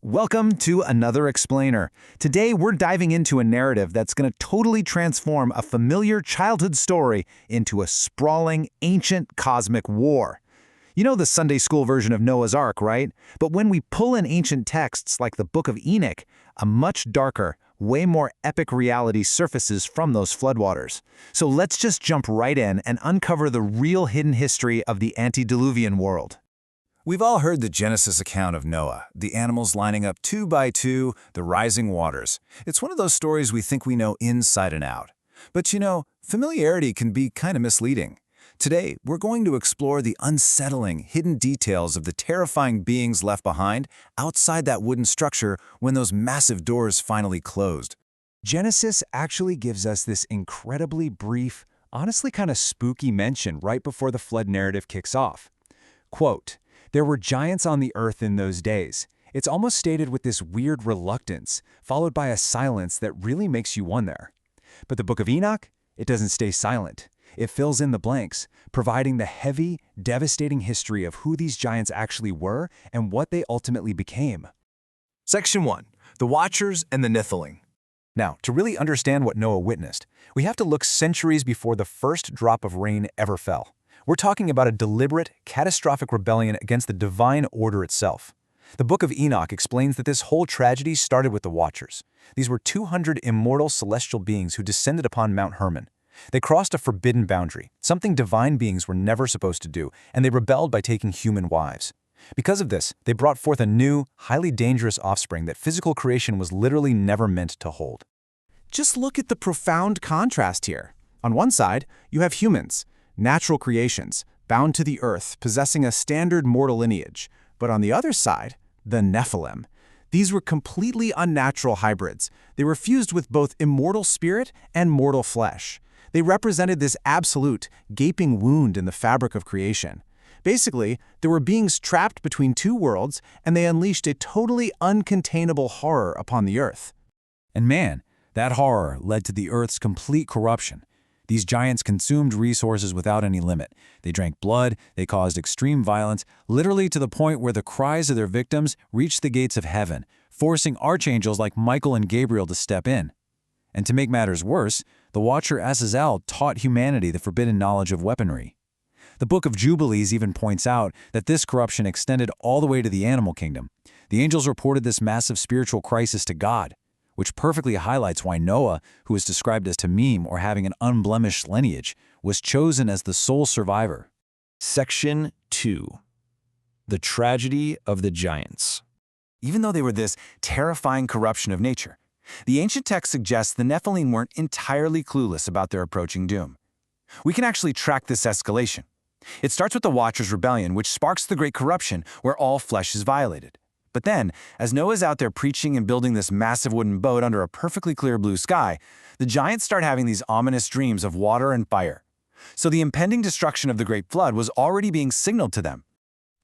Welcome to another Explainer. Today we're diving into a narrative that's going to totally transform a familiar childhood story into a sprawling, ancient cosmic war. You know the Sunday school version of Noah's Ark, right? But when we pull in ancient texts like the Book of Enoch, a much darker, way more epic reality surfaces from those floodwaters. So let's just jump right in and uncover the real hidden history of the antediluvian world. We've all heard the Genesis account of Noah, the animals lining up two by two, the rising waters. It's one of those stories we think we know inside and out. But you know, familiarity can be kind of misleading. Today, we're going to explore the unsettling, hidden details of the terrifying beings left behind outside that wooden structure when those massive doors finally closed. Genesis actually gives us this incredibly brief, honestly kind of spooky mention right before the flood narrative kicks off. Quote, "There were giants on the earth in those days." It's almost stated with this weird reluctance, followed by a silence that really makes you wonder. But the Book of Enoch, it doesn't stay silent. It fills in the blanks, providing the heavy, devastating history of who these giants actually were and what they ultimately became. Section 1. The Watchers and the Nephilim. Now, to really understand what Noah witnessed, we have to look centuries before the first drop of rain ever fell. We're talking about a deliberate, catastrophic rebellion against the divine order itself. The Book of Enoch explains that this whole tragedy started with the Watchers. These were 200 immortal celestial beings who descended upon Mount Hermon. They crossed a forbidden boundary, something divine beings were never supposed to do, and they rebelled by taking human wives. Because of this, they brought forth a new, highly dangerous offspring that physical creation was literally never meant to hold. Just look at the profound contrast here. On one side, you have humans, natural creations, bound to the earth, possessing a standard mortal lineage. But on the other side, the Nephilim. These were completely unnatural hybrids. They were fused with both immortal spirit and mortal flesh. They represented this absolute, gaping wound in the fabric of creation. Basically, there were beings trapped between two worlds, and they unleashed a totally uncontainable horror upon the earth. And man, that horror led to the earth's complete corruption. These giants consumed resources without any limit. They drank blood, they caused extreme violence, literally to the point where the cries of their victims reached the gates of heaven, forcing archangels like Michael and Gabriel to step in. And to make matters worse, the Watcher Azazel taught humanity the forbidden knowledge of weaponry. The Book of Jubilees even points out that this corruption extended all the way to the animal kingdom. The angels reported this massive spiritual crisis to God, which perfectly highlights why Noah, who is described as tamim or having an unblemished lineage, was chosen as the sole survivor. Section 2. The Tragedy of the Giants. Even though they were this terrifying corruption of nature, the ancient text suggests the Nephilim weren't entirely clueless about their approaching doom. We can actually track this escalation. It starts with the Watchers' rebellion, which sparks the great corruption where all flesh is violated. But then, as Noah's out there preaching and building this massive wooden boat under a perfectly clear blue sky, the giants start having these ominous dreams of water and fire. So the impending destruction of the Great Flood was already being signaled to them.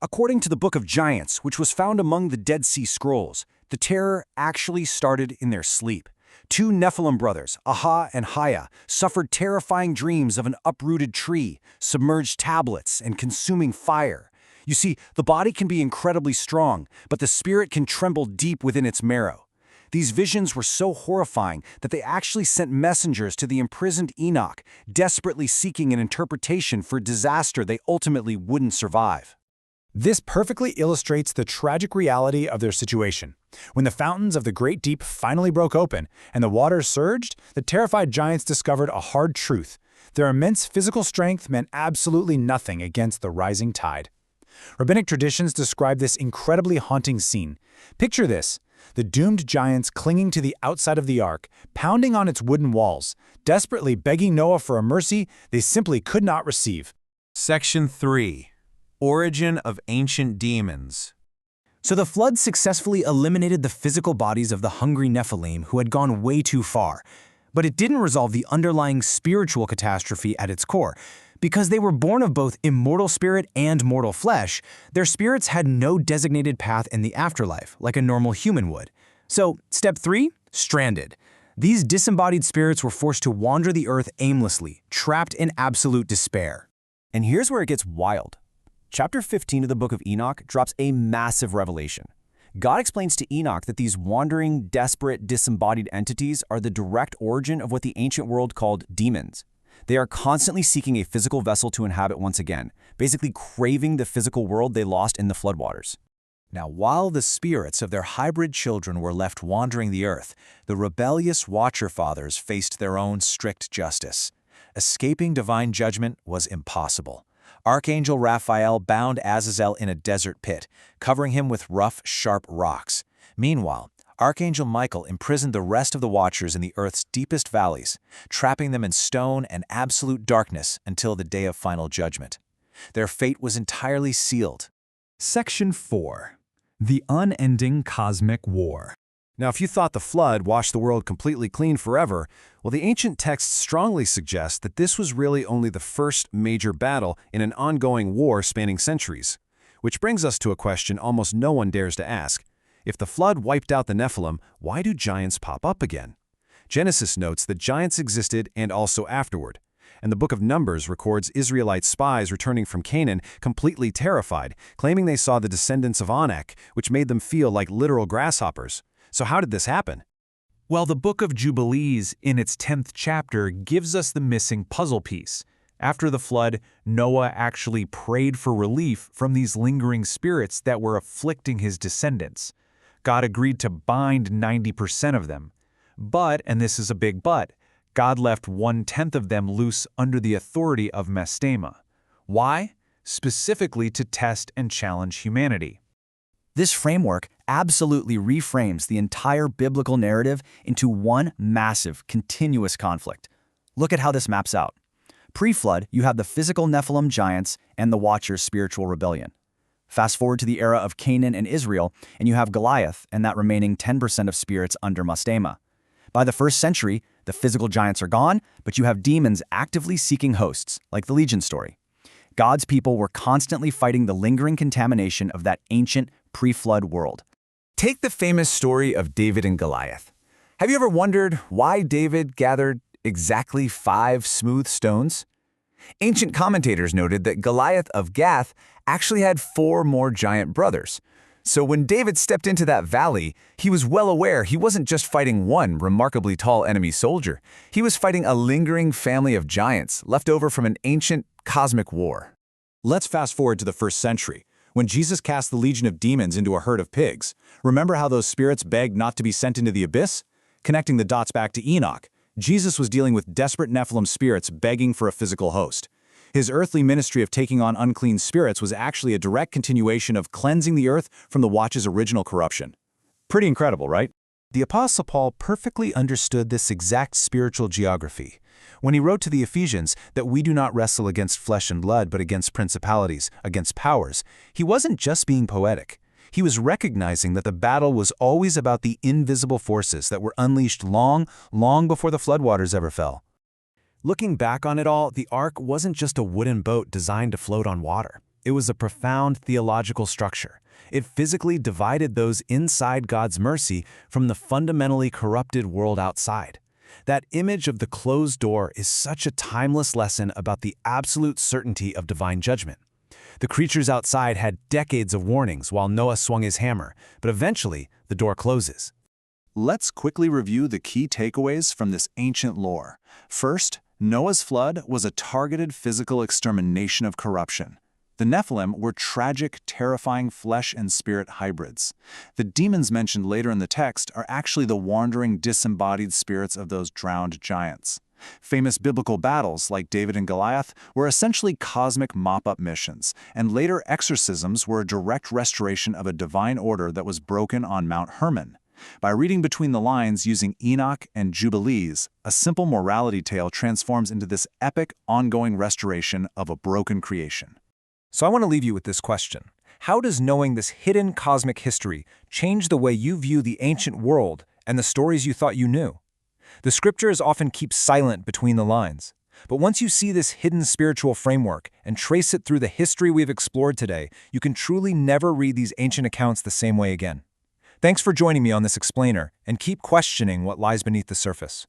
According to the Book of Giants, which was found among the Dead Sea Scrolls, the terror actually started in their sleep. Two Nephilim brothers, Aha and Haya, suffered terrifying dreams of an uprooted tree, submerged tablets, and consuming fire. You see, the body can be incredibly strong, but the spirit can tremble deep within its marrow. These visions were so horrifying that they actually sent messengers to the imprisoned Enoch, desperately seeking an interpretation for disaster they ultimately wouldn't survive. This perfectly illustrates the tragic reality of their situation. When the fountains of the great deep finally broke open and the waters surged, the terrified giants discovered a hard truth. Their immense physical strength meant absolutely nothing against the rising tide. Rabbinic traditions describe this incredibly haunting scene. Picture this: the doomed giants clinging to the outside of the ark, pounding on its wooden walls, desperately begging Noah for a mercy they simply could not receive. Section 3. Origin of Ancient Demons. So the flood successfully eliminated the physical bodies of the hungry Nephilim who had gone way too far. But it didn't resolve the underlying spiritual catastrophe at its core. Because they were born of both immortal spirit and mortal flesh, their spirits had no designated path in the afterlife, like a normal human would. So, step 3, stranded. These disembodied spirits were forced to wander the earth aimlessly, trapped in absolute despair. And here's where it gets wild. Chapter 15 of the Book of Enoch drops a massive revelation. God explains to Enoch that these wandering, desperate, disembodied entities are the direct origin of what the ancient world called demons. They are constantly seeking a physical vessel to inhabit once again, basically craving the physical world they lost in the floodwaters. Now, while the spirits of their hybrid children were left wandering the earth, the rebellious Watcher Fathers faced their own strict justice. Escaping divine judgment was impossible. Archangel Raphael bound Azazel in a desert pit, covering him with rough, sharp rocks. Meanwhile, Archangel Michael imprisoned the rest of the Watchers in the earth's deepest valleys, trapping them in stone and absolute darkness until the day of final judgment. Their fate was entirely sealed. Section 4. The Unending Cosmic War. Now, if you thought the flood washed the world completely clean forever, well, the ancient texts strongly suggest that this was really only the first major battle in an ongoing war spanning centuries. Which brings us to a question almost no one dares to ask. If the flood wiped out the Nephilim, why do giants pop up again? Genesis notes that giants existed and also afterward. And the Book of Numbers records Israelite spies returning from Canaan completely terrified, claiming they saw the descendants of Enoch, which made them feel like literal grasshoppers. So how did this happen? Well, the Book of Jubilees, in its 10th chapter, gives us the missing puzzle piece. After the flood, Noah actually prayed for relief from these lingering spirits that were afflicting his descendants. God agreed to bind 90% of them. But, and this is a big but, God left 1/10 of them loose under the authority of Mastema. Why? Specifically to test and challenge humanity. This framework absolutely reframes the entire biblical narrative into one massive, continuous conflict. Look at how this maps out. Pre-flood, you have the physical Nephilim giants and the Watchers' spiritual rebellion. Fast forward to the era of Canaan and Israel, and you have Goliath and that remaining 10% of spirits under Mastema. By the 1st century, the physical giants are gone, but you have demons actively seeking hosts, like the Legion story. God's people were constantly fighting the lingering contamination of that ancient, pre-flood world. Take the famous story of David and Goliath. Have you ever wondered why David gathered exactly 5 smooth stones? Ancient commentators noted that Goliath of Gath actually had 4 more giant brothers. So when David stepped into that valley, he was well aware he wasn't just fighting one remarkably tall enemy soldier. He was fighting a lingering family of giants left over from an ancient cosmic war. Let's fast forward to the 1st century, when Jesus cast the legion of demons into a herd of pigs. Remember how those spirits begged not to be sent into the abyss? Connecting the dots back to Enoch, Jesus was dealing with desperate Nephilim spirits begging for a physical host. His earthly ministry of taking on unclean spirits was actually a direct continuation of cleansing the earth from the Watch's original corruption. Pretty incredible, right? The Apostle Paul perfectly understood this exact spiritual geography when he wrote to the Ephesians that we do not wrestle against flesh and blood but against principalities, against powers. He wasn't just being poetic. He was recognizing that the battle was always about the invisible forces that were unleashed long before the floodwaters ever fell. Looking back on it all, the ark wasn't just a wooden boat designed to float on water. It was a profound theological structure. It physically divided those inside God's mercy from the fundamentally corrupted world outside. That image of the closed door is such a timeless lesson about the absolute certainty of divine judgment. The creatures outside had decades of warnings while Noah swung his hammer, but eventually the door closes. Let's quickly review the key takeaways from this ancient lore. First, Noah's flood was a targeted physical extermination of corruption. The Nephilim were tragic, terrifying flesh and spirit hybrids. The demons mentioned later in the text are actually the wandering, disembodied spirits of those drowned giants. Famous biblical battles like David and Goliath were essentially cosmic mop-up missions, and later exorcisms were a direct restoration of a divine order that was broken on Mount Hermon. By reading between the lines using Enoch and Jubilees, a simple morality tale transforms into this epic, ongoing restoration of a broken creation. So I want to leave you with this question. How does knowing this hidden cosmic history change the way you view the ancient world and the stories you thought you knew? The scriptures often keep silent between the lines. But once you see this hidden spiritual framework and trace it through the history we've explored today, you can truly never read these ancient accounts the same way again. Thanks for joining me on this explainer, and keep questioning what lies beneath the surface.